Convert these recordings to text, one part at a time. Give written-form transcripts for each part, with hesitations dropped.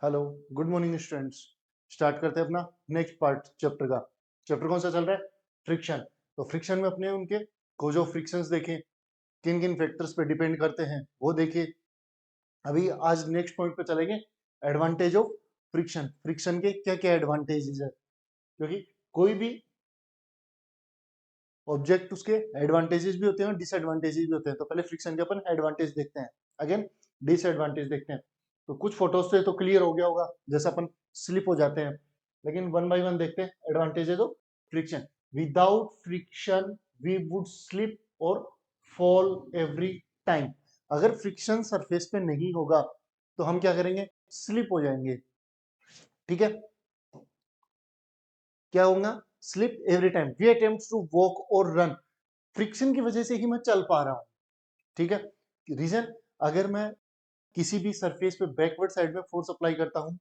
Hello, good morning students. Start करते हैं अपना नेक्स्ट पार्ट चैप्टर का। चैप्टर कौन सा चल रहा है? फ्रिक्शन। तो फ्रिक्शन में अपने उनके कोज ऑफ फ्रिक्शंस देखें, किन किन फैक्टर्स पे डिपेंड करते हैं वो देखिए। अभी आज नेक्स्ट पॉइंट पे चलेंगे, एडवांटेज ऑफ फ्रिक्शन। फ्रिक्शन के क्या क्या एडवांटेजेस है, क्योंकि कोई भी ऑब्जेक्ट उसके एडवांटेजेस भी होते हैं और डिसएडवांटेजेस भी होते हैं। तो पहले फ्रिक्शन के अपन एडवांटेज देखते हैं, अगेन डिसएडवांटेज देखते हैं। तो कुछ फोटोज से तो क्लियर हो गया होगा, जैसे अपन स्लिप हो जाते हैं, लेकिन वन बाय वन देखते हैं advantages of friction. Without friction we would slip और फॉल एवरी टाइम। अगर फ्रिक्शन सरफेस पे नहीं होगा तो हम क्या करेंगे? स्लिप हो जाएंगे। ठीक है, क्या होगा? Slip every time we attempt to walk और रन। फ्रिक्शन की वजह से ही मैं चल पा रहा हूं। ठीक है, रीजन, अगर मैं किसी भी सरफेस पे बैकवर्ड साइड में फोर्स अप्लाई करता हूं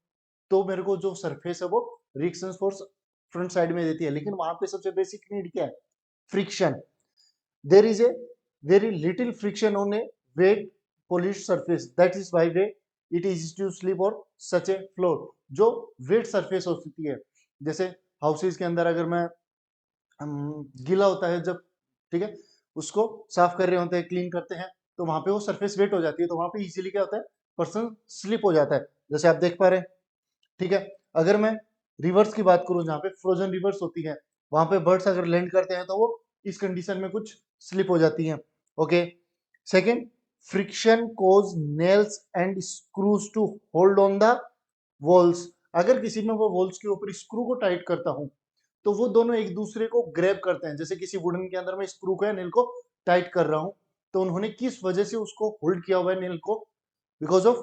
तो मेरे को जो सरफेस है वो रिएक्शन फोर्स फ्रंट साइड में देती है, लेकिन वहां पे सबसे बेसिक नीड क्या है? Friction. There is a very little friction on a wet polish surface, that is why we it is to slip और सच ए फ्लोर। जो वेट सरफेस होती है, जैसे हाउसेज के अंदर अगर मैं गीला होता है जब, ठीक है, उसको साफ कर रहे होते हैं, क्लीन करते हैं, तो वहां पे वो सरफेस वेट हो जाती है, तो वहां पे इजीली क्या होता है? पर्सन स्लिप हो जाता है, जैसे आप देख पा रहे हैं। ठीक है, अगर मैं रिवर्स की बात करूं, जहां पे फ्रोजन रिवर्स होती है, वहां पे बर्ड्स अगर लैंड करते हैं तो वो इस कंडीशन में कुछ स्लिप हो जाती हैं। Okay, second, friction cause nails and screws to hold on the walls. अगर किसी में वो वॉल्स के ऊपर स्क्रू को टाइट करता हूं तो वो दोनों एक दूसरे को ग्रैब करते हैं। जैसे किसी वुडन के अंदर मैं स्क्रू को या नेल को टाइट कर रहा हूं, तो उन्होंने किस वजह से उसको होल्ड किया हुआ है नेल को? Because of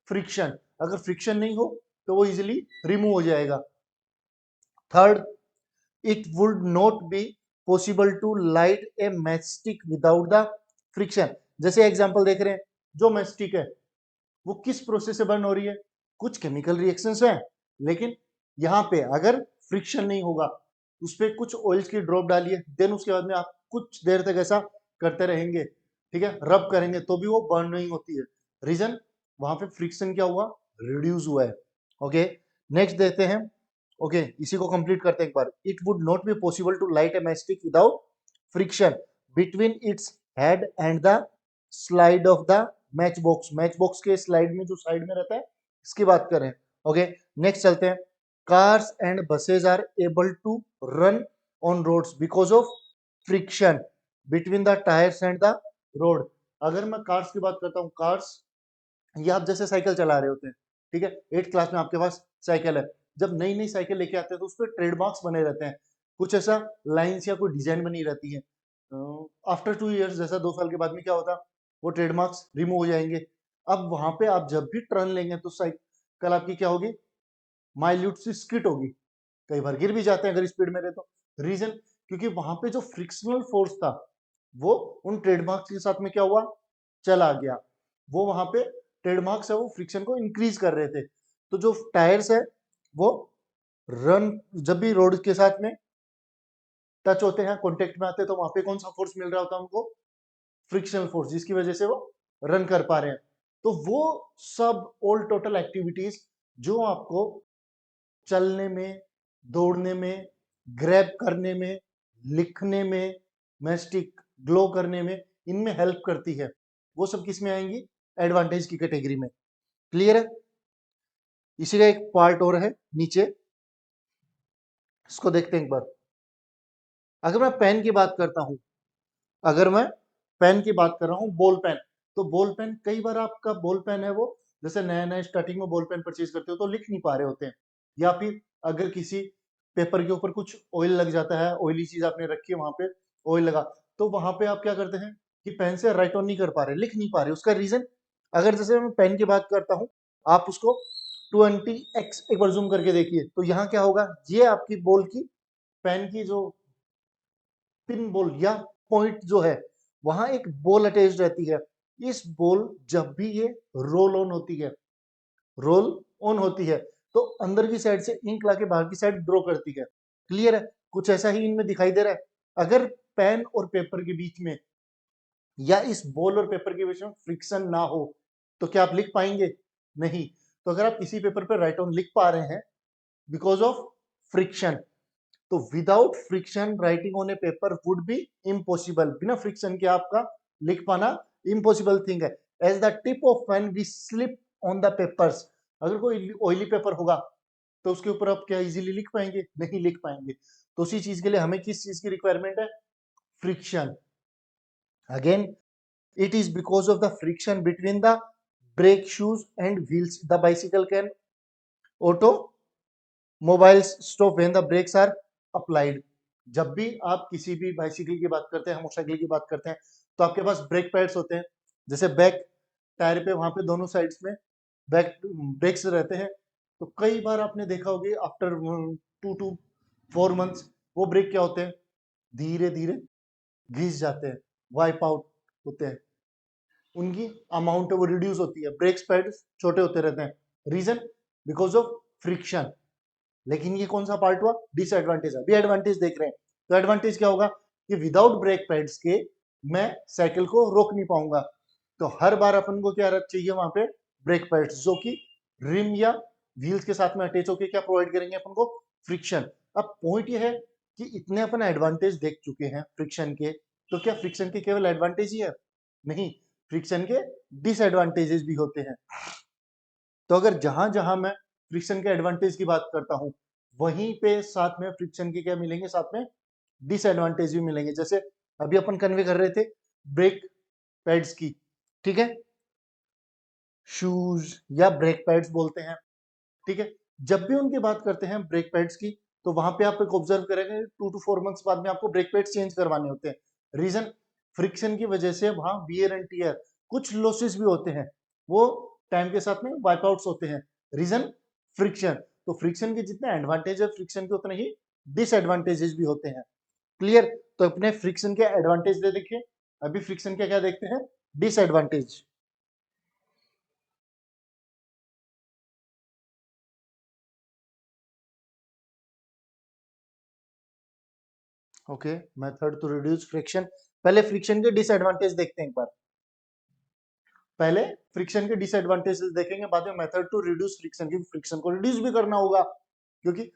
friction. अगर फ्रिक्शन नहीं हो तो वो इजिली रिमूव हो जाएगा। Third, it would not be possible to light a matchstick without the friction. जैसे एग्जांपल देख रहे हैं, जो मैचस्टिक है वो किस प्रोसेस से बर्न हो रही है? कुछ केमिकल रिएक्शंस हैं, लेकिन यहाँ पे अगर फ्रिक्शन नहीं होगा, उस पर कुछ ऑयल्स की ड्रॉप डालिए, देन उसके बाद में आप कुछ देर तक ऐसा करते रहेंगे, ठीक है, रब करेंगे, तो भी वो बर्न नहीं होती है। रीजन, वहां पे फ्रिक्शन क्या हुआ? रिड्यूस हुआ है। ओके, नेक्स्ट देखते हैं। ओके, इसी को कंप्लीट करते हैं एक बार। It would not be possible to light a matchstick without friction between its head and the slide of the matchbox. Matchbox के स्लाइड में जो साइड में रहता है, इसकी बात करें। ओके, नेक्स्ट चलते हैं। Cars and buses are able to run on roads because of friction between the tyres and the road. अगर मैं कार्स की बात करता हूँ, कार्स, ये आप जैसे साइकिल चला रहे होते हैं, ठीक है, 8th क्लास में आपके पास साइकिल है, जब नई नई साइकिल लेके आते हैं तो उस पर ट्रेडमार्क्स बने रहते हैं, कुछ ऐसा लाइंस या कोई डिजाइन बनी रहती है। आफ्टर 2 इयर्स, जैसा 2 साल के बाद में क्या होता, वो ट्रेडमार्क्स रिमूव हो जाएंगे। अब वहां पे आप जब भी टर्न लेंगे तो साइकिल आपकी क्या होगी? माइल्यूट सी स्किट होगी, कई बार गिर भी जाते हैं अगर स्पीड में रहे तो। रीजन, क्योंकि वहां पे जो फ्रिक्शनल फोर्स था वो उन ट्रेडमार्क्स के साथ में क्या हुआ? चला गया। वो वहां पे ट्रेडमार्क्स है वो फ्रिक्शन को इंक्रीज कर रहे थे। तो जो टायर्स है वो रन, जब भी रोड के साथ में टच होते हैं, कॉन्टेक्ट में आते हैं, तो वहां पे कौन सा फोर्स मिल रहा होता है उनको? फ्रिक्शनल फोर्स, जिसकी वजह से वो रन कर पा रहे हैं। तो वो सब ऑल टोटल एक्टिविटीज जो आपको चलने में, दौड़ने में, ग्रैब करने में, लिखने में, मैस्टिक ग्लो करने में, इनमें हेल्प करती है, वो सब किस में आएंगी? एडवांटेज की कैटेगरी में। क्लियर है? इसी का एक पार्ट और है नीचे, इसको देखते हैं एक बार। अगर मैं पेन की बात करता हूं, अगर मैं पेन की बात कर रहा हूं, बॉल पेन, तो बॉल पेन, कई बार आपका बॉल पेन है वो, जैसे नया नया स्टार्टिंग में बॉल पेन परचेज करते हो तो लिख नहीं पा रहे होते हैं, या फिर अगर किसी पेपर के ऊपर कुछ ऑयल लग जाता है, ऑयली चीज आपने रखी है वहां पे, ऑयल लगा, तो वहां पे आप क्या करते हैं कि पेन से राइट ऑन नहीं कर पा रहे, लिख नहीं पा रहे। उसका रीजन, अगर जैसे मैं पेन की बात करता हूँ, आप उसको 20x एक बार जूम करके देखिए, तो यहाँ क्या होगा? ये आपकी बॉल की, पेन की जो पिन बॉल या पॉइंट जो है, वहां एक बॉल अटैच रहती है। इस बॉल जब भी ये रोल ऑन होती है, रोल ऑन होती है, तो अंदर की साइड से इंक लाके बाहर की साइड ड्रॉ करती है। क्लियर है? कुछ ऐसा ही इनमें दिखाई दे रहा है। अगर पेन और पेपर के बीच में या इस बॉल और पेपर के बीच में फ्रिक्शन ना हो तो क्या आप लिख पाएंगे? नहीं। तो अगर आप किसी पेपर पे राइट ऑन लिख पा रहे हैं बिकॉज ऑफ फ्रिक्शन, तो without friction writing on a paper would be impossible. बिना फ्रिक्शन के आपका लिख पाना इम्पॉसिबल थिंग है। As the tip of pen we slip on the papers, अगर कोई ऑयली पेपर होगा तो उसके ऊपर आप क्या इजीली लिख पाएंगे? नहीं लिख पाएंगे। तो उसी चीज के लिए हमें किस चीज की रिक्वायरमेंट है? Friction. Again it is because of the friction between the brake shoes and wheels the bicycle can automobiles stop when the brakes are applied। जब भी आप किसी भी बाइसिकल की बात करते हैं, मोटरसाइकिल की बात करते हैं, तो आपके पास ब्रेक पैड्स होते हैं। जैसे बैक टायर पे वहां पे दोनों साइड्स में बैक ब्रेक्स रहते हैं। तो कई बार आपने देखा होगी आफ्टर 2 to 4 months वो ब्रेक क्या होते हैं? धीरे धीरे घिस जाते हैं, वाइप आउट होते हैं, उनकी अमाउंट है वो रिड्यूस होती है, ब्रेक पैड्स छोटे होते रहते हैं। Reason because of friction. लेकिन ये कौन सा पार्ट हुआ? डिसएडवांटेज। अभी एडवांटेज देख रहे हैं। तो एडवांटेज क्या होगा कि विदाउट ब्रेक पैड्स के मैं साइकिल को रोक नहीं पाऊंगा। तो हर बार अपन को क्या चाहिए वहां पे? ब्रेक पैड्स, जो कि रिम या व्हील्स के साथ में अटैच होकर क्या प्रोवाइड करेंगे अपन को? फ्रिक्शन। अब पॉइंट ये है कि इतने अपन एडवांटेज देख चुके हैं फ्रिक्शन के, तो क्या फ्रिक्शन के केवल एडवांटेज ही है? नहीं, फ्रिक्शन के डिसएडवांटेजेस भी होते हैं। तो अगर जहां जहां मैं फ्रिक्शन के एडवांटेज की बात करता हूं, वहीं पे साथ में फ्रिक्शन के क्या मिलेंगे? साथ में डिसएडवांटेज भी मिलेंगे। जैसे अभी अपन कन्वे कर रहे थे ब्रेक पैड्स की, ठीक है, शूज या ब्रेक पैड्स बोलते हैं, ठीक है। जब भी उनकी बात करते हैं ब्रेक पैड्स की, तो वहां पे आप एक ऑब्जर्व करेंगे 2 to 4 months बाद में आपको ब्रेक पैड्स चेंज करवाने होते हैं। रीजन फ्रिक्शन की वजह से वहां वियर एंड टियर, कुछ लॉसेस भी होते हैं, वो टाइम के साथ में वाइप आउट्स होते हैं। Reason friction. तो फ्रिक्शन के जितने एडवांटेज है फ्रिक्शन के उतने ही डिसएडवांटेजेस भी होते हैं। क्लियर? तो अपने फ्रिक्शन के एडवांटेज दे देखिए। अभी फ्रिक्शन के क्या देखते हैं? Disadvantage. Okay, method to reduce friction. पहले फ्रिक्शन के डिसएडवांटेज देखते हैं एक बार। पहले फ्रिक्शन के डिसएडवांटेजेस देखेंगे, बाद में मेथड टू रिड्यूस फ्रिक्शन, क्योंकि फ्रिक्शन को रिड्यूस भी करना होगा, क्योंकि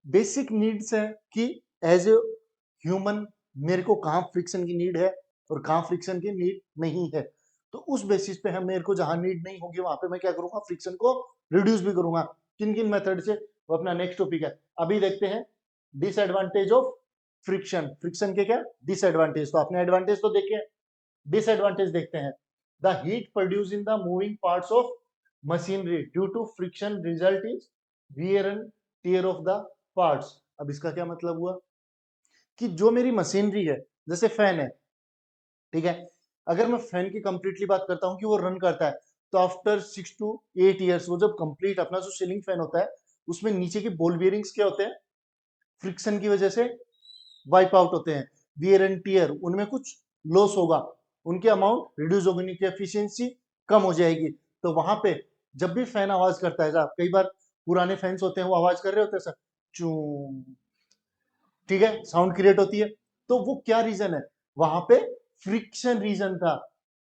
बेसिक नीड्स है कि एज ए ह्यूमन मेरे को कहाँ फ्रिक्शन की नीड है और कहाँ फ्रिक्शन की नीड नहीं है। तो उस बेसिस पे हम मेरे को जहां नीड नहीं होगी वहां पे मैं क्या करूंगा? फ्रिक्शन को रिड्यूस भी करूंगा। किन किन मेथड से? वो अपना नेक्स्ट टॉपिक है। अभी देखते हैं डिसएडवांटेज ऑफ फ्रिक्शन। फ्रिक्शन के क्या डिसएडवांटेज? तो आपने एडवांटेज तो देखे, डिसएडवांटेज देखते हैं। The heat produce in the moving parts of machinery due to friction result is wear and tear of the parts. अब इसका क्या मतलब हुआ कि जो मेरी मशीनरी है, जैसे फैन है, ठीक है, अगर मैं फैन की कंप्लीटली बात करता हूं कि वो रन करता है, तो आफ्टर 6 to 8 years वो जब कंप्लीट अपना जो सीलिंग फैन होता है उसमें नीचे की बॉल बियरिंग्स क्या होते हैं? फ्रिक्शन की वजह से वाइप आउट होते हैं, वियर एंड टियर, उनमें कुछ लॉस होगा, उनकी अमाउंट रिड्यूस होगी, उनकी एफिशिएंसी कम हो जाएगी। तो वहां पे जब भी फैन आवाज करता है, कई बार पुराने फैंस होते हैं वो आवाज कर रहे होते हैं सर, चू, ठीक है, साउंड क्रिएट होती है। तो वो क्या रीजन है? वहां पे फ्रिक्शन रीजन था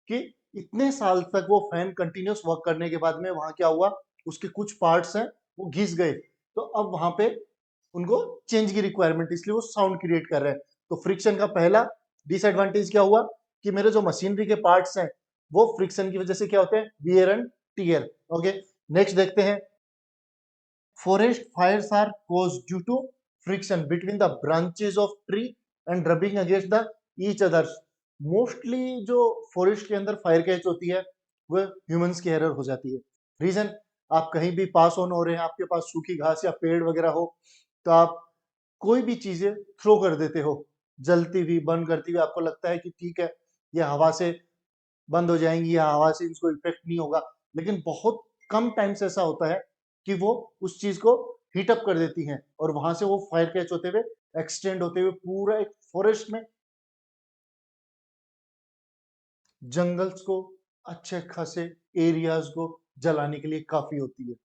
कि इतने साल तक वो फैन कंटिन्यूस वर्क करने के बाद में वहां क्या हुआ? उसके कुछ पार्ट्स हैं वो घिस गए। तो अब वहां पे उनको चेंज की रिक्वायरमेंट, इसलिए वो साउंड क्रिएट कर रहे हैं। तो फ्रिक्शन का पहला डिसएडवांटेज क्या हुआ कि मेरे जो मशीनरी के पार्ट्स हैं वो फ्रिक्शन की वजह से क्या होते हैं? Wear and tear. Okay, next देखते हैं। Forest fires are caused due to friction between the branches of tree and rubbing against the each others. Mostly जो फॉरेस्ट के अंदर फायर कैच होती है वो ह्यूमंस की एरर हो जाती है। रीजन, आप कहीं भी पास ऑन हो रहे हैं, आपके पास सूखी घास या पेड़ वगैरह हो, तो आप कोई भी चीजें थ्रो कर देते हो, जलती हुई, बर्न करती हुई, आपको लगता है कि ठीक है ये हवा से बंद हो जाएंगी या हवा से इसको इफेक्ट नहीं होगा। लेकिन बहुत कम टाइम से ऐसा होता है कि वो उस चीज को हीट अप कर देती हैं और वहां से वो फायर कैच होते हुए एक्सटेंड होते हुए पूरा एक फॉरेस्ट में जंगल्स को, अच्छे खासे एरियाज को जलाने के लिए काफी होती है,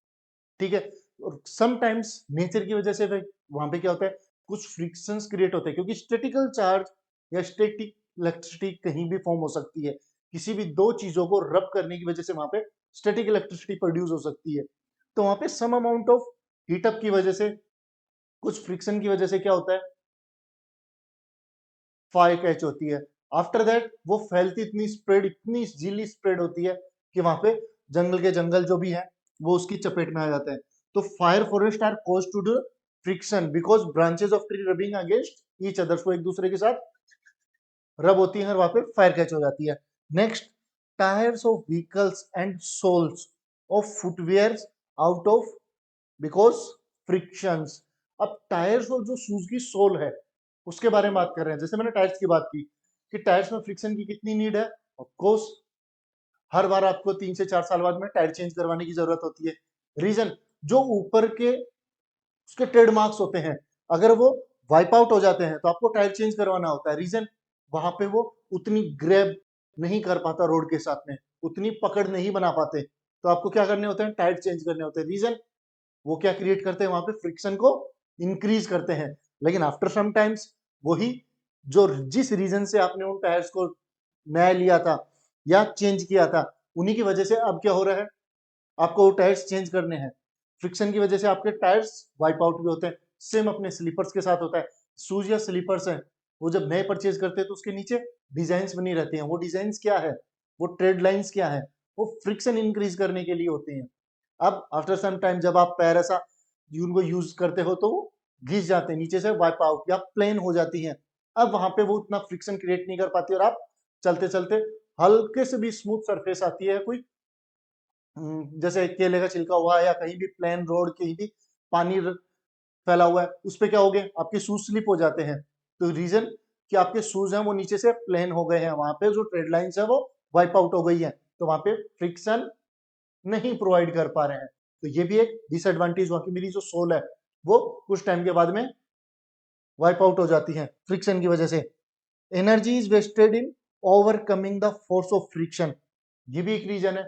ठीक है। और समटाइम्स नेचर की वजह से वहां पे क्या होता है? कुछ फ्रिक्शंस क्रिएट होते हैं, क्योंकि स्टैटिकल चार्ज या स्टैटिक इलेक्ट्रिसिटी कहीं भी फॉर्म हो सकती है। किसी भी दो चीजों को रब करने की वजह से वहां पे स्टैटिक इलेक्ट्रिसिटी प्रोड्यूस हो सकती है। तो वहां पे सम अमाउंट ऑफ हीटअप की वजह से, कुछ फ्रिक्शन की वजह से क्या होता है, फायर कैच होती है। आफ्टर दैट वो फैलती इतनी इजीली स्प्रेड होती है कि वहां पे जंगल के जंगल जो भी है वो उसकी चपेट में आ जाते हैं। तो fire forest are cause to do friction because branches of tree rubbing against each others, को एक दूसरे के साथ रब होती है और वहां पे फायर कैच हो जाती है। Next, tyres of vehicles and soles of footwear out of because frictions. अब टायर्स और जो शूज की सोल है उसके बारे में बात कर रहे हैं। जैसे मैंने टायर्स की बात की कि टायर्स में फ्रिक्शन की कितनी नीड है, ऑफ कोर्स हर बार आपको 3 से 4 साल बाद में टायर चेंज करवाने की जरूरत होती है। रीजन, जो ऊपर के उसके ट्रेडमार्क्स होते हैं अगर वो वाइप आउट हो जाते हैं तो आपको टायर चेंज करवाना होता है। रीजन, वहां पे वो उतनी ग्रैब नहीं कर पाता रोड के साथ में, उतनी पकड़ नहीं बना पाते, तो आपको क्या करने होते हैं, टायर चेंज करने होते हैं। रीजन, वो क्या क्रिएट करते हैं, वहां पे फ्रिक्शन को इंक्रीज करते हैं। लेकिन आफ्टर सम टाइम्स वही जो जिस रीजन से आपने उन टायर्स को नया लिया था या चेंज किया था, उन्हीं की वजह से अब क्या हो रहा है, आपको टायर्स चेंज करने हैं। फ्रिक्शन की वजह से आपके टायर्स वाइप आउट भी होते हैं। सेम अपने स्लीपर्स के साथ होता है। शूज या स्लीपर्स हैं, वो जब नए परचेज करते हैं तो उसके नीचे डिजाइन बनी रहती हैं। वो डिजाइन क्या है, वो ट्रेड लाइंस क्या है, वो फ्रिक्शन इंक्रीज करने के लिए होते हैं। अब आफ्टर सम टाइम जब आप पैर ऐसा उनको यूज करते हो तो वो घिस जाते हैं, नीचे से वाइप आउट या प्लेन हो जाती है। अब वहां पे वो उतना फ्रिक्शन क्रिएट नहीं कर पाती और आप चलते चलते हल्के से भी स्मूथ सरफेस आती है, कोई जैसे केले का छिलका हुआ या कहीं भी प्लेन रोड, कहीं भी पानी फैला हुआ है, उस पे क्या हो गया, आपके शूज स्लिप हो जाते हैं। तो रीजन कि आपके शूज हैं वो नीचे से प्लेन हो गए हैं, वहां पे जो ट्रेड लाइंस है वो वाइप आउट हो गई है, तो वहां पे फ्रिक्शन नहीं प्रोवाइड कर पा रहे हैं। तो ये भी एक डिसएडवांटेज हुआ कि मेरी जो सोल है वो कुछ टाइम के बाद में वाइप आउट हो जाती है फ्रिक्शन की वजह से। Energy is wasted in overcoming the force of friction, ये भी एक रीजन है।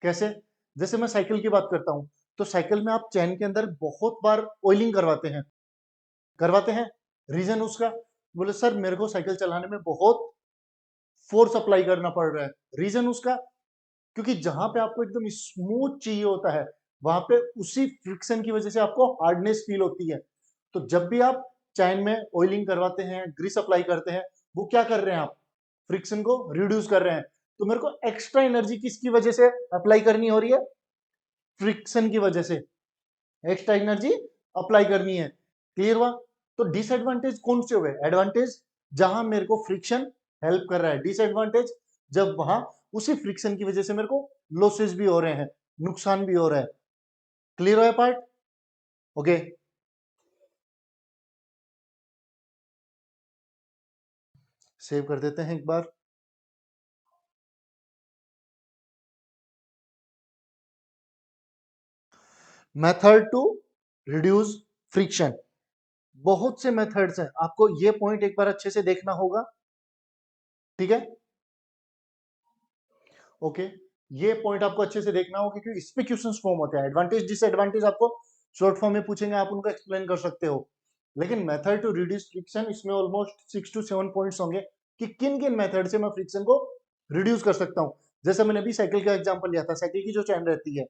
कैसे, जैसे मैं साइकिल की बात करता हूं, तो साइकिल में आप चैन के अंदर बहुत बार ऑयलिंग करवाते हैं। रीजन उसका, बोले सर मेरे को साइकिल चलाने में बहुत फोर्स अप्लाई करना पड़ रहा है। रीजन उसका, क्योंकि जहां पे आपको एकदम स्मूथ चाहिए होता है वहां पे उसी फ्रिक्शन की वजह से आपको हार्डनेस फील होती है। तो जब भी आप चैन में ऑयलिंग करवाते हैं, ग्रीस अप्लाई करते हैं, वो क्या कर रहे हैं, आप फ्रिक्शन को रिड्यूस कर रहे हैं। तो मेरे को एक्स्ट्रा एनर्जी किसकी वजह से अप्लाई करनी हो रही है, फ्रिक्शन की वजह से एक्स्ट्रा एनर्जी अप्लाई करनी है। क्लियर हुआ। तो डिसएडवांटेज कौन से हुए, एडवांटेज जहां मेरे को फ्रिक्शन हेल्प कर रहा है, डिसएडवांटेज जब वहां उसी फ्रिक्शन की वजह से मेरे को लॉसेस भी हो रहे हैं, नुकसान भी हो रहा है। क्लियर हुआ पार्ट, ओके। सेव कर देते हैं एक बार। मेथड टू रिड्यूस फ्रिक्शन, बहुत से मेथड्स हैं, आपको ये पॉइंट एक बार अच्छे से देखना होगा, ठीक है, ओके। ये पॉइंट आपको अच्छे से देखना होगा क्योंकि इस पे क्वेश्चंस फॉर्म होते हैं। एडवांटेज डिसएडवांटेज आपको शॉर्ट फॉर्म में पूछेंगे, आप उनको एक्सप्लेन कर सकते हो। लेकिन मेथड टू रिड्यूस फ्रिक्शन, इसमें ऑलमोस्ट 6 to 7 पॉइंट्स होंगे कि किन किन मेथड से मैं फ्रिक्शन को रिड्यूस कर सकता हूँ। जैसे मैंने अभी साइकिल का एग्जांपल लिया था, साइकिल की जो चैन रहती है,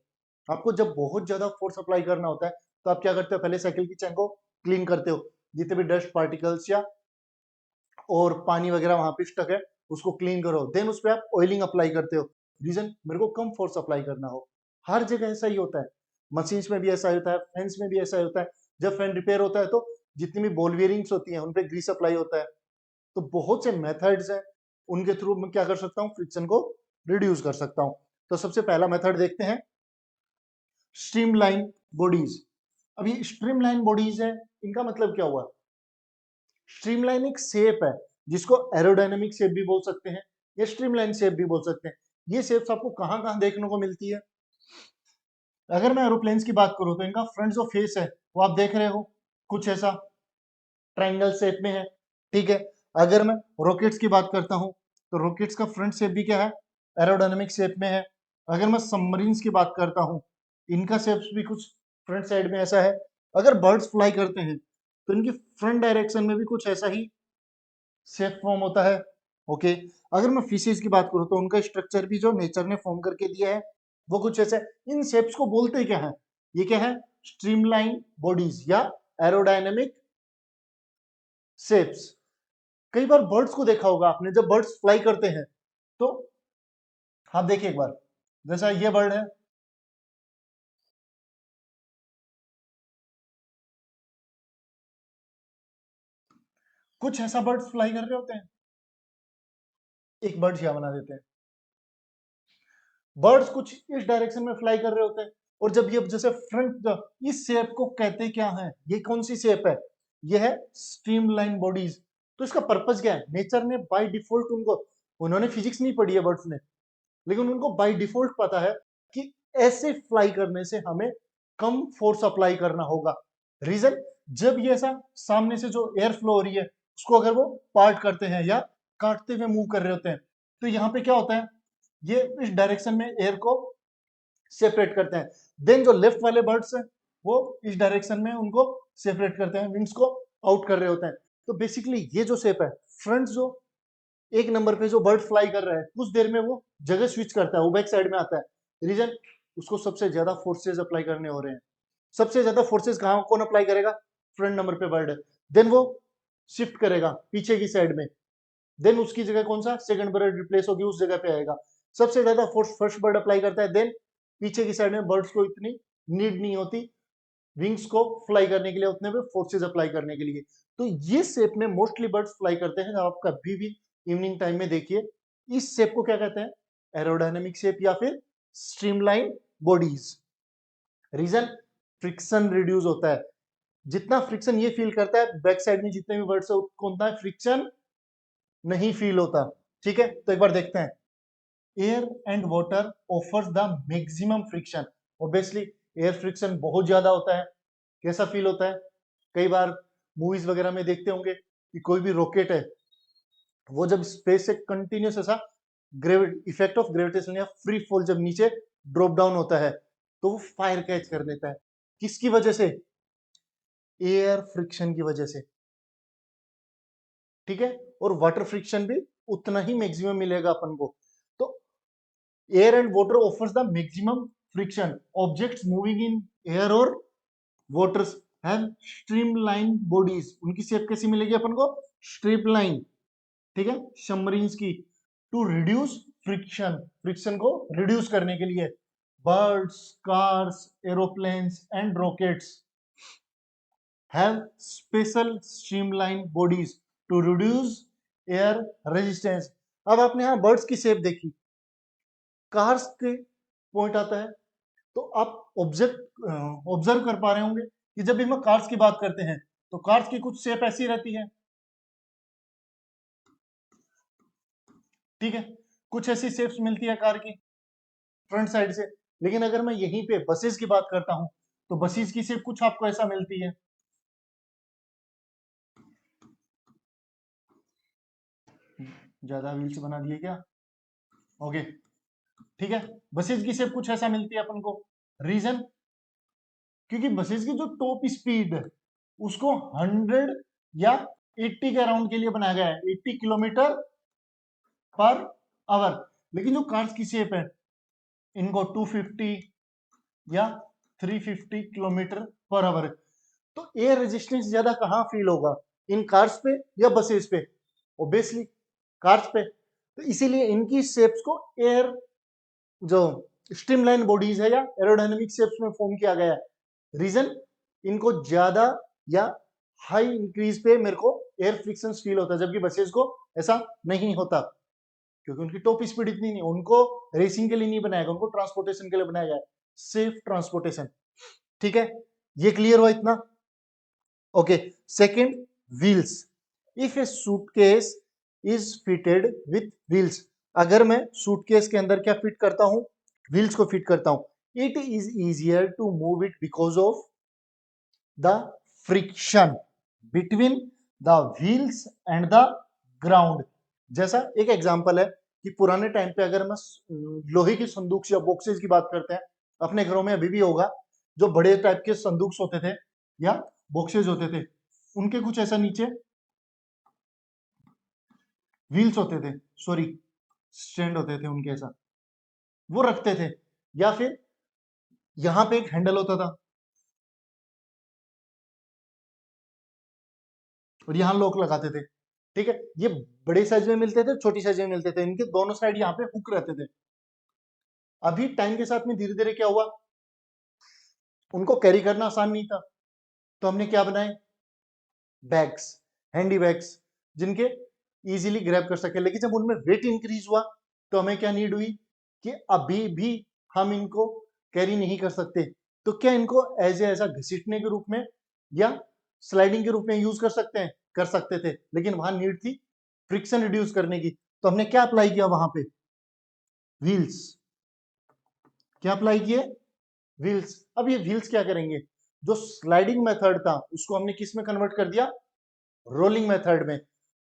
आपको जब बहुत ज्यादा फोर्स अप्लाई करना होता है तो आप क्या करते हो, पहले साइकिल की चैन को क्लीन करते हो, जितने भी डस्ट पार्टिकल्स या और पानी वगैरह वहां पे स्टक है उसको क्लीन करो, देन उस पर आप ऑयलिंग अप्लाई करते हो। रीजन, मेरे को कम फोर्स अप्लाई करना हो। हर जगह ऐसा ही होता है, मशीन्स में भी ऐसा ही होता है, फैंस में भी ऐसा ही होता है। जब फैन रिपेयर होता है तो जितनी भी बॉल बियरिंग्स होती हैं उन पे ग्रीस अप्लाई होता है। तो बहुत से मेथड्स हैं, उनके थ्रू मैं क्या कर सकता हूँ, फ्रिक्शन को रिड्यूस कर सकता हूँ। तो सबसे पहला मेथड देखते हैं, स्ट्रीमलाइन बॉडीज। अभी स्ट्रीमलाइन बॉडीज है, इनका मतलब क्या हुआ, स्ट्रीमलाइन एक शेप है जिसको एरोडायनेमिक शेप भी बोल सकते हैं या स्ट्रीमलाइन शेप भी बोल सकते हैं। ये शेप्स आपको कहां कहां देखने को मिलती है, अगर मैं एरोप्लेन्स की बात करूं तो इनका फ्रंट जो फेस है वो आप देख रहे हो कुछ ऐसा ट्रायंगल शेप में है, ठीक है। अगर मैं रॉकेट्स की बात करता हूं तो रॉकेट्स का फ्रंट शेप भी क्या है, एरोडायनेमिक शेप में है। अगर मैं सबमरीन्स की बात करता हूं, इनका शेप्स भी कुछ फ्रंट साइड में ऐसा है। अगर बर्ड्स फ्लाई करते हैं तो इनकी फ्रंट डायरेक्शन में भी कुछ ऐसा ही शेप फॉर्म होता है, ओके। अगर मैं फिशेज की बात करूं तो उनका स्ट्रक्चर भी जो नेचर ने फॉर्म करके दिया है वो कुछ ऐसा है। इन शेप्स को बोलते क्या है, ये क्या है? स्ट्रीमलाइन बॉडीज या एरोडायनेमिक शेप्स। कई बार बर्ड्स को देखा होगा आपने, जब बर्ड्स फ्लाई करते हैं तो आप देखिए एक बार, जैसा ये बर्ड है, कुछ ऐसा बर्ड्स फ्लाई कर रहे होते हैं, एक बर्ड्स यहाँ बना देते हैं, बर्ड्स कुछ इस डायरेक्शन में फ्लाई कर रहे होते हैं, और जब ये जैसे फ्रंट, इस शेप को कहते क्या है? ये कौन सी शेप है? ये है स्ट्रीमलाइन बॉडीज। तो इसका पर्पस क्या है? नेचर ने बाय डिफॉल्ट उनको, उन्होंने फिजिक्स नहीं पढ़ी है बर्ड्स ने, लेकिन उनको बाय डिफॉल्ट पता है कि ऐसे फ्लाई करने से हमें कम फोर्स अप्लाई करना होगा। रीजन, जब ये ऐसा सामने से जो एयर फ्लो हो रही है उसको अगर वो पार्ट करते हैं या काटते हुए मूव कर रहे होते हैं, तो यहाँ पे क्या होता है? ये इस डायरेक्शन में एयर को सेपरेट करते हैं। देन जो लेफ्ट वाले बर्ड्स हैं वो इस डायरेक्शन में उनको सेपरेट करते हैं, विंग्स को आउट कर रहे होते हैं। तो बेसिकली ये जो शेप है, फ्रंट जो एक नंबर पे जो बर्ड फ्लाई कर रहा है, कुछ देर में वो जगह स्विच करता है, वो बैक साइड में आता है। रीजन, उसको सबसे ज्यादा फोर्सेज अप्लाई करने हो रहे हैं। सबसे ज्यादा फोर्सेज कहाँ, कौन अप्लाई करेगा? फ्रंट नंबर पे बर्ड है। देन वो शिफ्ट करेगा पीछे की साइड में, देन उसकी जगह कौन सा सेकंड बर्ड रिप्लेस होगी, उस जगह पे आएगा। सबसे ज्यादा फोर्स फर्स्ट बर्ड अप्लाई करता है, देन पीछे की साइड में बर्ड्स को इतनी नीड नहीं होती विंग्स को फ्लाई करने के लिए, उतने पे फोर्सेज अप्लाई करने के लिए। तो ये शेप में मोस्टली बर्ड्स फ्लाई करते हैं। आप कभी भी इवनिंग टाइम में देखिए, इस शेप को क्या कहते हैं? एरोडायनेमिक शेप या फिर streamline bodies. Reason, friction reduce होता है। जितना फ्रिक्शन ये फील करता है, बैक साइड में जितने भी बर्ड्स है उनको उतना फ्रिक्शन नहीं फील होता। ठीक है, तो एक बार देखते हैं। Air and water offers the maximum friction. Obviously air friction बहुत ज्यादा होता है। कैसा फील होता है? कई बार मूवीज वगैरह में देखते होंगे कि कोई भी रॉकेट है, वो जब स्पेस से कंटिन्यूस ऐसा इफेक्ट ऑफ ग्रेविटेशन या फ्री फॉल जब नीचे ड्रॉप डाउन होता है, तो वो फायर कैच कर लेता है। किसकी वजह से? एयर फ्रिक्शन की वजह से। ठीक है, और वाटर फ्रिक्शन भी उतना ही मैक्सिमम मिलेगा अपन को। तो air and water offers the maximum friction. Objects moving in air और वाटर्स हैव स्ट्रीमलाइन बॉडीज। उनकी शेप कैसी मिलेगी अपन को? स्ट्रीमलाइन। ठीक है, सबमरीन्स की। टू रिड्यूस फ्रिक्शन, फ्रिक्शन को रिड्यूस करने के लिए birds, cars, aeroplanes and rockets have special streamlined bodies to reduce air resistance। अब आपने यहाँ बर्ड्स की शेप देखी, कार्स के पॉइंट आता है, तो आप ऑब्जर्व कर पा रहे होंगे कि जब भी हम कार्स की बात करते हैं तो कार्स की कुछ शेप ऐसी रहती है। ठीक है, कुछ ऐसी शेप्स मिलती है कार की फ्रंट साइड से। लेकिन अगर मैं यहीं पे बसेस की बात करता हूं तो बसेस की शेप कुछ आपको ऐसा मिलती है। ज्यादा व्हील्स बना दिए क्या? ओके, ठीक है, बसेस की शेप कुछ ऐसा मिलती है अपन को। रीजन, क्योंकि बसेस की जो टॉप स्पीड है उसको 100 या 80 के अराउंड के लिए बनाया गया है, 80 किलोमीटर पर आवर। लेकिन जो कार्स की शेप है इनको 250 या 350 किलोमीटर पर आवर। तो एयर रेजिस्टेंस ज्यादा कहाँ फील होगा, इन कार्स पे या बसेस पे? ऑब्वियसली कार्स पे। तो इसीलिए इनकी शेप्स को एयर जो स्ट्रीमलाइन बॉडीज है या एरोडायनेमिक शेप्स में फॉर्म किया गया है। रीजन, इनको ज्यादा या हाई इंक्रीज पे मेरे को एयर फ्रिक्शन फील होता है, जबकि बसेस को ऐसा नहीं होता, क्योंकि उनकी टॉप स्पीड इतनी नहीं, उनको रेसिंग के लिए नहीं बनाया गया, उनको ट्रांसपोर्टेशन के लिए बनाया गया है, सेफ ट्रांसपोर्टेशन। ठीक है, ये क्लियर हुआ इतना? Okay, second, wheels. If A suitcase is fitted with wheels, अगर मैं सूटकेस के अंदर क्या फिट करता हूं? व्हील्स को फिट करता हूं। It is easier to move it because of the friction between the wheels and the ground. जैसा एक एग्जांपल है कि पुराने टाइम पे अगर मैं लोहे की संदूक या बॉक्सेस की बात करते हैं, अपने घरों में अभी भी होगा, जो बड़े टाइप के संदूक होते थे या बॉक्सेस होते थे, उनके कुछ ऐसा नीचे व्हील्स होते थे, सॉरी स्टैंड होते थे उनके ऐसा, वो रखते थे। या फिर यहाँ पे एक हैंडल होता था, और यहाँ लॉक लगाते थे। ठीक है, ये बड़े साइज में मिलते थे, छोटी साइज में मिलते थे, इनके दोनों साइड यहाँ पे हुक रहते थे। अभी टाइम के साथ में धीरे धीरे क्या हुआ, उनको कैरी करना आसान नहीं था, तो हमने क्या बनाए, बैग्स, हैंडी बैग्स, जिनके इजीली ग्रैब कर सके। लेकिन जब उनमें वेट इंक्रीज हुआ तो हमें क्या नीड हुई कि अभी भी हम इनको कैरी नहीं कर सकते, तो क्या इनको ऐसा घसीटने के रूप में या स्लाइडिंग के रूप में यूज कर सकते हैं, कर सकते थे, लेकिन वहां नीड थी फ्रिक्शन रिड्यूस करने की। तो हमने क्या अप्लाई किया वहां पे, व्हील्स। क्या अप्लाई किए, व्हील्स। अब ये व्हील्स क्या करेंगे, जो स्लाइडिंग मेथड था उसको हमने किस में कन्वर्ट कर दिया, रोलिंग मेथड में।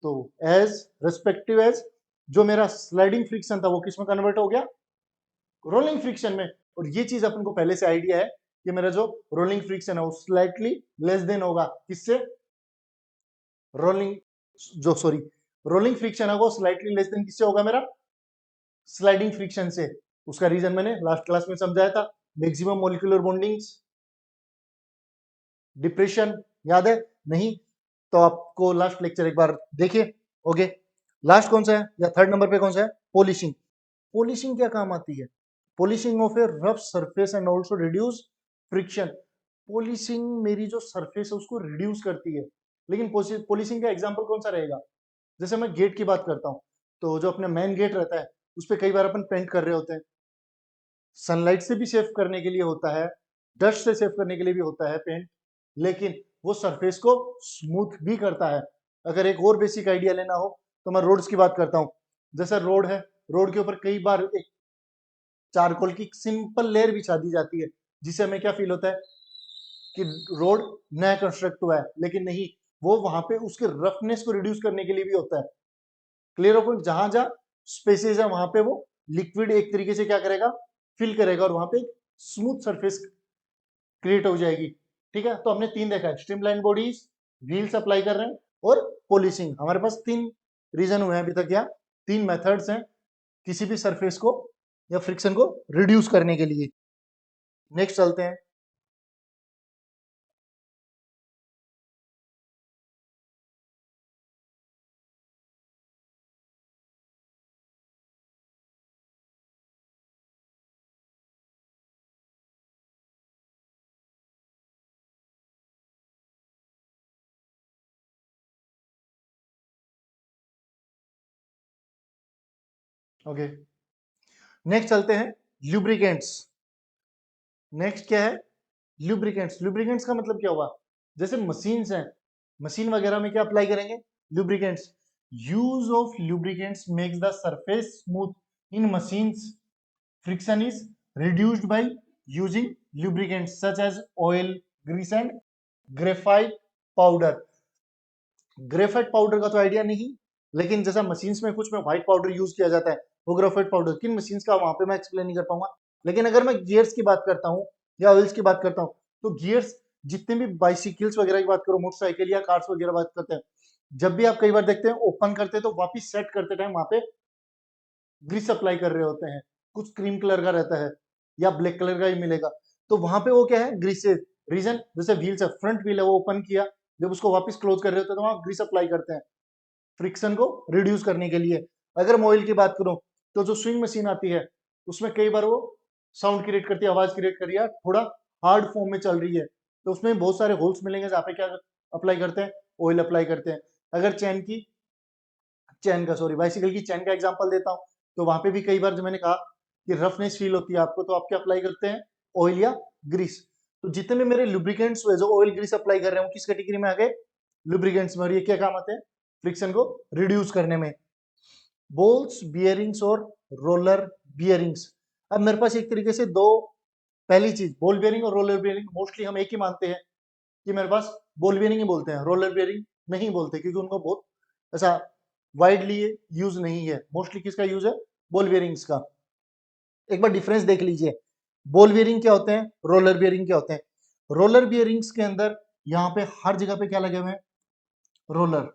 तो एज रिस्पेक्टिव एज जो मेरा स्लाइडिंग फ्रिक्शन था वो किस में कन्वर्ट हो गया, रोलिंग फ्रिक्शन में। और ये चीज अपन को पहले से आइडिया है कि मेरा जो रोलिंग फ्रिक्शन है वो स्लाइटली लेस देन होगा किससे, रोलिंग जो सॉरी रोलिंग फ्रिक्शन है वो स्लाइटली लेस देन किससे होगा, मेरा स्लाइडिंग फ्रिक्शन से। उसका रीजन मैंने लास्ट क्लास में समझाया था, मैक्सिमम मॉलिक्यूलर बॉन्डिंग्स, डिप्रेशन, याद है नहीं, तो आपको लास्ट लेक्चर एक बार देखिए। ओके, लास्ट कौन सा है या थर्ड नंबर पे कौन सा है, पॉलिशिंग। पॉलिशिंग क्या काम आती है, polishing of A rough surface and also reduce friction. Polishing मेरी जो सरफेस है उसको रिड्यूस करती है। लेकिन पॉलिशिंग का एग्जांपल कौन सा रहेगा, जैसे मैं गेट की बात करता हूं, तो जो अपना मेन गेट रहता है उस पर कई बार अपन पेंट कर रहे होते हैं, सनलाइट से भी सेव करने के लिए होता है, डस्ट से सेव करने के लिए भी होता है पेंट, लेकिन वो सरफेस को स्मूथ भी करता है। अगर एक और बेसिक आइडिया लेना हो तो मैं रोड्स की बात करता हूँ। जैसा रोड है, रोड के ऊपर कई बार एक चारकोल की सिंपल लेयर बिछा दी जाती है, जिससे हमें क्या फील होता है कि रोड नया कंस्ट्रक्ट हुआ है, लेकिन नहीं, वो वहां पे उसके रफनेस को रिड्यूस करने के लिए भी होता है। क्लियर हो, जहां जहां स्पेसेस है वहां पे वो लिक्विड एक तरीके से क्या करेगा, फिल करेगा, और वहां पे स्मूथ सरफेस क्रिएट हो जाएगी। ठीक है, तो हमने तीन देखा है, स्ट्रीमलाइन बॉडीज, व्हील्स अप्लाई कर रहे हैं, और पॉलिशिंग। हमारे पास तीन रीजन हुए हैं अभी तक, या तीन मेथड्स हैं किसी भी सरफेस को या फ्रिक्शन को रिड्यूस करने के लिए। नेक्स्ट चलते हैं। ओके, नेक्स्ट चलते हैं ल्यूब्रिकेंट्स। नेक्स्ट क्या है, ल्यूब्रिकेंट्स। ल्यूब्रिकेंट्स का मतलब क्या हुआ, जैसे मशीन्स हैं, मशीन वगैरह में क्या अप्लाई करेंगे, lubricants. Use of lubricants makes the surface smooth in machines, friction is reduced by using lubricants such as oil, grease and graphite powder। Graphite powder का तो आइडिया नहीं, लेकिन जैसा मशीन्स में कुछ में व्हाइट पाउडर यूज किया जाता है, वो ग्रेफाइट पाउडर किन मशीन्स का वहां पे मैं एक्सप्लेन नहीं कर पाऊंगा। लेकिन अगर मैं गियर्स की बात करता हूँ या ऑयल्स की बात करता हूँ, तो गियर्स, जितने भी बाइसिकल्स वगैरह की बात करो, मोटरसाइकिल या कार्स वगैरह बात करते हैं, जब भी आप कई बार देखते हैं ओपन करते हैं तो वापिस सेट करते टाइम वहां पे ग्रीस अप्लाई कर रहे होते हैं, कुछ क्रीम कलर का रहता है या ब्लैक कलर का ही मिलेगा, तो वहां पे वो क्या है, ग्रीस से। रीजन, जैसे व्हील्स है, फ्रंट व्हील है वो ओपन किया, जब उसको वापस क्लोज कर रहे होते हैं तो वहां ग्रीस अप्लाई करते हैं फ्रिक्शन को रिड्यूस करने के लिए। अगर मैं ऑयल की बात करूं, तो जो स्विंग मशीन आती है उसमें कई बार वो साउंड क्रिएट करती है, आवाज क्रिएट कर रही है, थोड़ा हार्ड फॉर्म में चल रही है, तो उसमें बहुत सारे होल्स मिलेंगे जहाँ पे क्या अप्लाई करते हैं, ऑयल अप्लाई करते हैं। अगर चैन का सॉरी बाइसिकल की चैन का एग्जांपल देता हूँ, तो वहां पे भी कई बार जो मैंने कहा कि रफनेस फील होती है आपको, तो आप क्या अप्लाई करते हैं, ऑयल या ग्रीस। तो जितने भी मेरे लुब्रिकेंट्स हुए जो ऑयल ग्रीस अप्लाई कर रहे हैं वो किस कैटेगरी में आ गए, लुब्रिकेंट्स में। और ये क्या काम आते हैं, फ्रिक्शन को रिड्यूस करने में। बोल्स, बियरिंग्स और रोलर बियरिंग्स। अब मेरे पास एक तरीके से दो, पहली चीज बॉल बियरिंग और रोलर बियरिंग मोस्टली हम एक ही मानते हैं कि मेरे पास बॉल बियरिंग ही बोलते हैं, रोलर बियरिंग नहीं बोलते, क्योंकि उनको बहुत ऐसा वाइडली यूज नहीं है। मोस्टली किसका यूज है, बॉल बियरिंग्स का। एक बार डिफरेंस देख लीजिए, बॉल बियरिंग क्या होते हैं, रोलर बियरिंग क्या होते हैं। रोलर बियरिंग्स के अंदर यहाँ पे हर जगह पे क्या लगे हुए हैं, रोलर।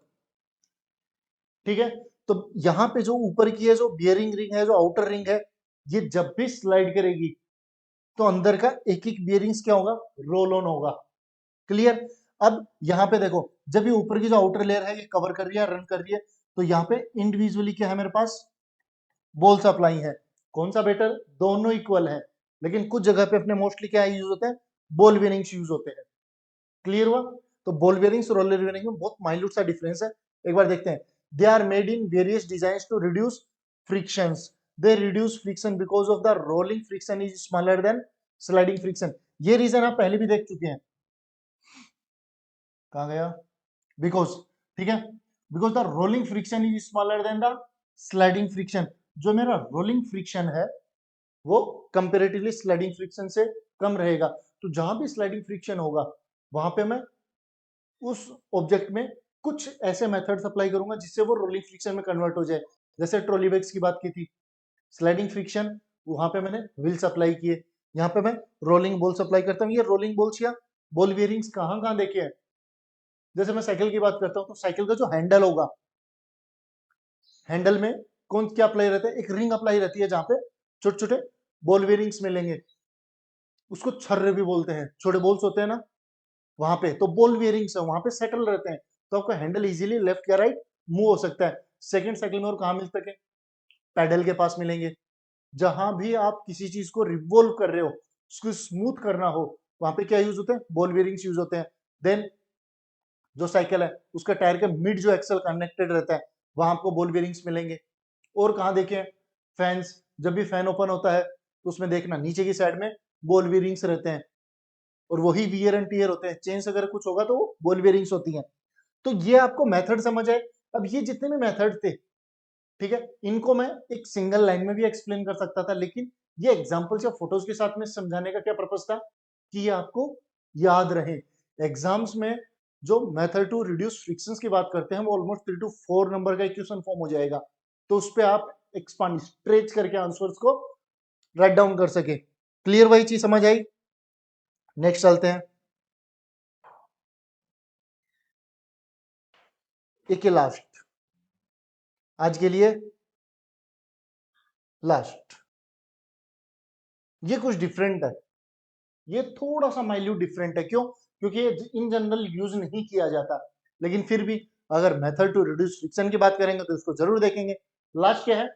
ठीक है, तो यहाँ पे जो ऊपर की है जो बियरिंग रिंग है, जो आउटर रिंग है, ये जब भी स्लाइड करेगी तो अंदर का एक एक बियरिंग्स क्या होगा, रोल ऑन होगा। क्लियर। अब यहाँ पे देखो, जब ये ऊपर की जो आउटर लेयर है ये कवर कर रही है, रन कर रही है, तो यहाँ पे इंडिविजुअली क्या है मेरे पास, बॉल सप्लाई है। कौन सा बेटर, दोनों इक्वल है, लेकिन कुछ जगह पे अपने मोस्टली क्या यूज होते हैं, बॉल बेरिंग्स यूज होते हैं। क्लियर हुआ? तो बॉल बेरिंग्स और रोलर बेरिंग में बहुत माइल्यूट सा डिफरेंस है। एक बार देखते हैं। They are made in various design to reduce frictions. They reduce friction because of the rolling friction is smaller than sliding friction. ये रीजन आप पहले भी देख चुके हैं। कहां गया, बिकॉज, ठीक है, because the rolling friction is smaller then the sliding friction. जो मेरा रोलिंग फ्रिक्शन है वो कंपेरेटिवली स्लाइडिंग फ्रिक्शन से कम रहेगा। तो जहां भी स्लाइडिंग फ्रिक्शन होगा वहां पे मैं उस ऑब्जेक्ट में कुछ ऐसे मेथड्स अप्लाई करूंगा जिससे वो रोलिंग फ्रिक्शन में कन्वर्ट हो जाए। जैसे ट्रॉली बैग्स की बात की थी, स्लाइडिंग फ्रिक्शन, वहां पे मैंने व्हील्स अप्लाई किए। यहाँ पे मैं रोलिंग बॉल्स अप्लाई करता हूँ। ये रोलिंग बॉल्स या बॉल बेयरिंग्स कहाँ कहाँ देखे हैं? जैसे मैं साइकिल की बात करता हूँ तो साइकिल का जो हैंडल होगा, हैंडल में कौन क्या अप्लाई रहता है, एक रिंग अप्लाई रहती है जहां पे छोटे छोटे बॉल बेयरिंग्स मिलेंगे। उसको छर्रे भी बोलते हैं, छोटे बॉल्स होते हैं ना, वहां पे तो बॉल बेयरिंग्स है, वहां पे सेटल रहते हैं। तो आपका हैंडल इजीली लेफ्ट या राइट मूव हो सकता है। सेकंड साइकिल में और कहाँ मिल सके, पैडल के पास मिलेंगे। जहां भी आप किसी चीज को रिवॉल्व कर रहे हो, उसको स्मूथ करना हो, वहां पे क्या यूज होते हैं, बॉल बेयरिंग्स यूज होते हैं। देन जो साइकिल है उसका टायर के मिड जो एक्सल कनेक्टेड रहता है, वहां आपको बॉल बेयरिंग्स मिलेंगे। और कहाँ देखें, फैंस, जब भी फैन ओपन होता है तो उसमें देखना नीचे की साइड में बॉल बेयरिंग्स रहते हैं, और वही वियर एंड टियर होते हैं। चेंज अगर कुछ होगा तो वो बॉल बेयरिंग्स होती हैं। तो ये आपको मेथड समझ आए। अब ये जितने भी मेथड थे, ठीक है, इनको मैं एक सिंगल लाइन में भी एक्सप्लेन कर सकता था, लेकिन ये एग्जांपल्स या फोटोज के साथ में समझाने का क्या पर्पस था कि ये आपको याद रहे। एग्जाम्स में जो मेथड टू रिड्यूस फ्रिक्शंस की बात करते हैं वो ऑलमोस्ट 3 to 4 नंबर का इक्वेशन फॉर्म हो जाएगा। तो उस पर आप एक्सपांड स्ट्रेच करके आंसर्स को राइट डाउन कर सके। क्लियर, वही चीज समझ आई? नेक्स्ट चलते हैं। एक लास्ट, आज के लिए लास्ट, ये कुछ डिफरेंट है। ये थोड़ा सा माइल्यूट डिफरेंट है। क्यों? क्योंकि ये इन जनरल यूज नहीं किया जाता, लेकिन फिर भी अगर मेथड टू रिड्यूस फ्रिक्शन की बात करेंगे तो इसको जरूर देखेंगे। लास्ट क्या है,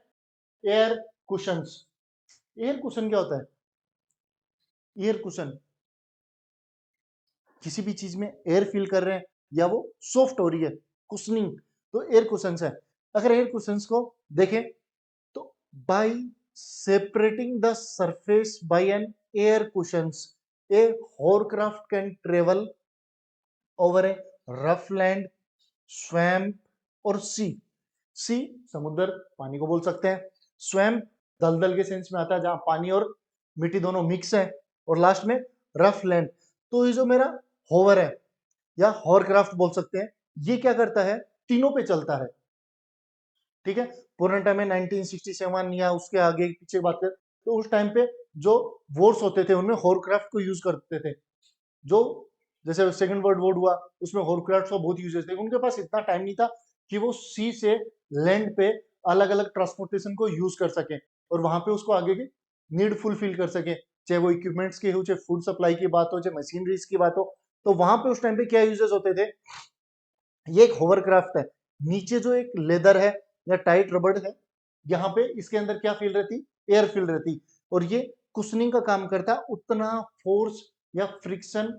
एयर कुशंस। एयर कुशन क्या होता है? एयर कुशन, किसी भी चीज में एयर फील कर रहे हैं या वो सॉफ्ट हो रही है, कुशनिंग, तो एयर कुशंस है। अगर एयर कुशंस को देखें तो bye separating the surface by an air cushions, a hovercraft can travel over a rough land, swamp और सी। सी समुद्र, पानी को बोल सकते हैं। स्वैम्प दलदल के सेंस में आता है जहां पानी और मिट्टी दोनों मिक्स है। और लास्ट में रफ लैंड। तो ये जो मेरा होवर है या हॉरक्राफ्ट बोल सकते हैं, ये क्या करता है, तीनों पे चलता है। ठीक है, पुराने टाइम में 1967 या उसके आगे पीछे बात करें तो उस टाइम पे जो वॉर्स होते थे उनमें हॉरक्राफ्ट को यूज करते थे। जो जैसे सेकंड वर्ल्ड वॉर हुआ उसमें हॉरक्राफ्ट का बहुत यूजेस थे। उनके पास इतना टाइम नहीं था कि वो सी से लैंड पे अलग अलग ट्रांसपोर्टेशन को यूज कर सके और वहां पे उसको आगे की नीड फुलफिल कर सके, चाहे वो इक्विपमेंट्स की हो, चाहे फूड सप्लाई की बात हो, चाहे मशीनरीज की बात हो। तो वहां पे उस टाइम पे क्या यूजेस होते थे, ये एक होवरक्राफ्ट है। नीचे जो एक लेदर है या टाइट रबड़ है, यहाँ पे इसके अंदर क्या फील रहती, एयर फील रहती, और ये कुशनिंग का काम करता है। उतना फोर्स या फ्रिक्शन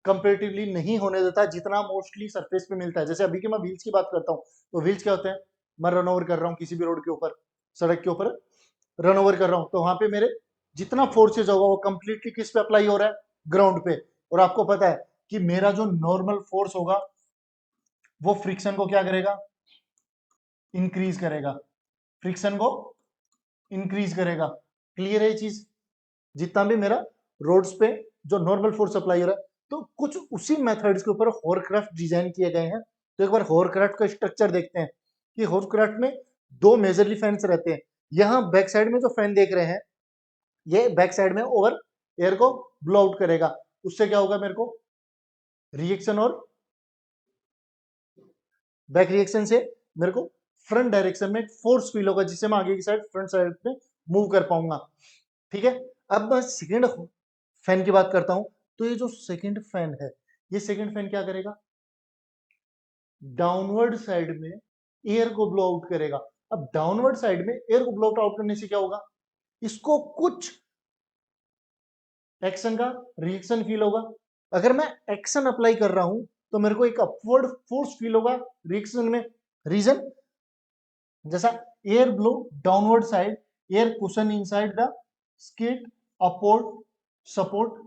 कंपेरेटिवली नहीं होने देता जितना मोस्टली सरफेस पे मिलता है। जैसे अभी की मैं व्हील्स की बात करता हूँ तो व्हील्स क्या होते हैं, मैं रन ओवर कर रहा हूँ किसी भी रोड के ऊपर, सड़क के ऊपर रन ओवर कर रहा हूँ, तो वहां पे मेरे जितना फोर्सेज होगा वो कंप्लीटली किस पे अप्लाई हो रहा है, ग्राउंड पे। और आपको पता है कि मेरा जो नॉर्मल फोर्स होगा वो फ्रिक्शन को क्या करेगा, इंक्रीज करेगा, फ्रिक्शन को इंक्रीज करेगा। क्लियर है ये चीज? जितना भी मेरा रोड्स पे जो नॉर्मल फोर्स अप्लाई हो रहा है, तो कुछ उसी मेथड्स के ऊपर हॉरक्राफ्ट डिजाइन किए गए हैं। तो एक बार हॉरक्राफ्ट का स्ट्रक्चर देखते हैं कि हॉरक्राफ्ट में दो मेजरली फैंस रहते हैं। यहाँ बैक साइड में जो फैन देख रहे हैं, ये बैक साइड में ओवर एयर को ब्लो आउट करेगा। उससे क्या होगा, मेरे को रिएक्शन, और बैक रिएक्शन से मेरे को फ्रंट डायरेक्शन में फोर्स फील होगा जिससे मैं आगे की साइड फ्रंट साइड में मूव कर पाऊंगा। ठीक है, अब मैं सेकेंड फैन की बात करता हूं। तो ये जो सेकेंड फैन है ये सेकंड फैन क्या करेगा, डाउनवर्ड साइड में एयर को ब्लो आउट करेगा। अब डाउनवर्ड साइड में एयर को ब्लो आउट करने से क्या होगा, इसको कुछ एक्शन का रिएक्शन फील होगा। अगर मैं एक्शन अप्लाई कर रहा हूं तो मेरे को एक अपवर्ड फोर्स फील होगा रिएक्शन में। रीजन, जैसा air blow downward side, air cushion inside the skid upward support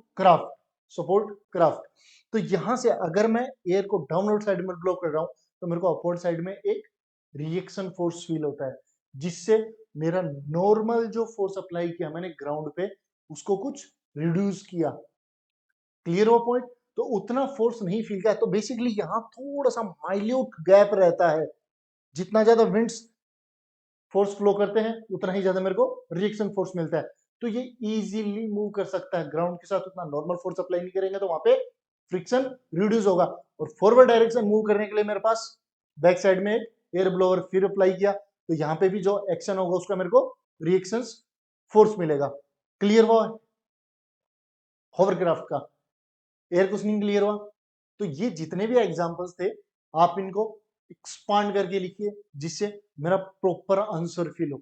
craft. तो यहां से अगर मैं एयर को डाउनवर्ड साइड में ब्लो कर रहा हूं तो मेरे को अपवर्ड साइड में एक रिएक्शन फोर्स फील होता है, जिससे मेरा नॉर्मल जो फोर्स अप्लाई किया मैंने ग्राउंड पे उसको कुछ रिड्यूस किया। क्लियर हुआ पॉइंट? तो उतना फोर्स नहीं फील किया। तो बेसिकली यहां थोड़ा सा माइल्यूट गैप रहता है, जितना ज्यादा विंड्स फोर्स फ्लो करते हैं उतना ही ज्यादा मेरे को रिएक्शन फोर्स मिलता है। तो ये इजीली मूव कर सकता है। ग्राउंड के साथ उतना नॉर्मल फोर्स अप्लाई नहीं करेंगे तो वहां पे फ्रिक्शन रिड्यूस होगा। और फॉरवर्ड डायरेक्शन मूव करने के लिए मेरे पास बैक साइड में एक एयर ब्लोअर फिर अप्लाई किया, तो यहाँ पे भी जो एक्शन होगा उसका मेरे को रिएक्शन फोर्स मिलेगा। क्लियर हुआ हॉवरक्राफ्ट का? एयर कुशनिंग क्लियर हुआ? तो ये जितने भी एग्जांपल्स थे आप इनको एक्सपांड करके लिखिए, जिससे मेरा प्रॉपर आंसर फिल हो।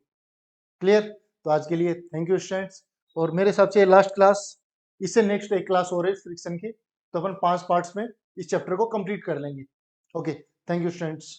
क्लियर? तो आज के लिए थैंक यू स्टूडेंट्स। और मेरे हिसाब से लास्ट क्लास, इससे नेक्स्ट एक क्लास हो रही है फ्रिक्शन की, तो अपन 5 पार्ट्स में इस चैप्टर को कंप्लीट कर लेंगे। Okay, thank you students.